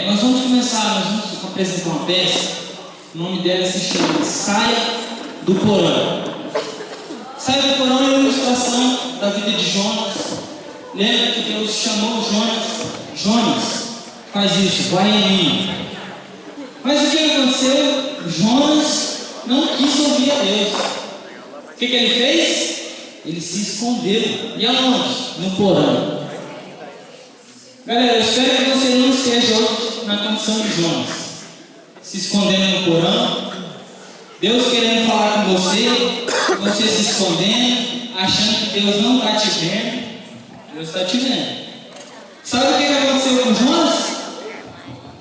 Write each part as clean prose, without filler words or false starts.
Nós vamos apresentar uma peça. O nome dela se chama Saia do Porão. Saia do Porão é uma ilustração da vida de Jonas. Lembra que Deus chamou Jonas, faz isso, vai em mim. Mas o que aconteceu? Jonas não quis ouvir a Deus. O que ele fez? Ele se escondeu. E aonde? No porão. Galera, eu espero que você não esteja hoje na condição de Jonas, se escondendo no porão, Deus querendo falar com você se escondendo, achando que Deus não está te vendo. Deus está te vendo. Sabe o que aconteceu com Jonas?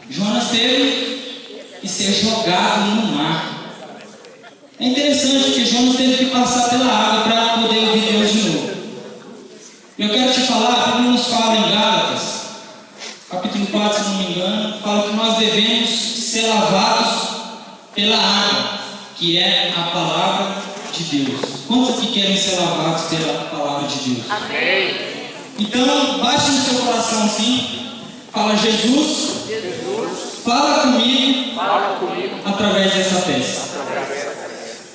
Jonas teve que ser jogado no mar. É interessante que Jonas teve que passar pela água para poder ouvir Deus de novo. Eu quero te falar, a Bíblia nos fala em Gálatas, capítulo 4, se não me engano, fala que nós devemos ser lavados pela água, que é a palavra de Deus. Quantos aqui querem ser lavados pela palavra de Deus? Amém. Então, baixe no seu coração assim, fala: Jesus, fala comigo através dessa peça.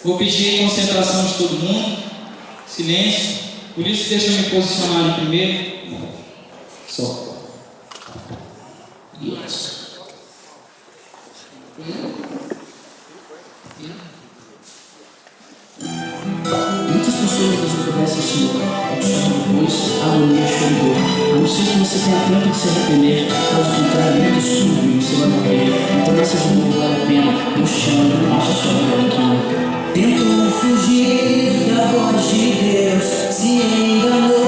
Vou pedir concentração de todo mundo, silêncio. Por isso, deixa eu me posicionar ali primeiro. Só. Isso. Muitas pessoas você pudesse assistir depois, amanhã chegou. A não ser que você tenha tempo de se arrepender, caso contrário, muito sujo e você vai morrer. Então essa de novo vale a pena. Eu chamo, nossa sua aqui. Tentou fugir da voz de Deus, se enganou.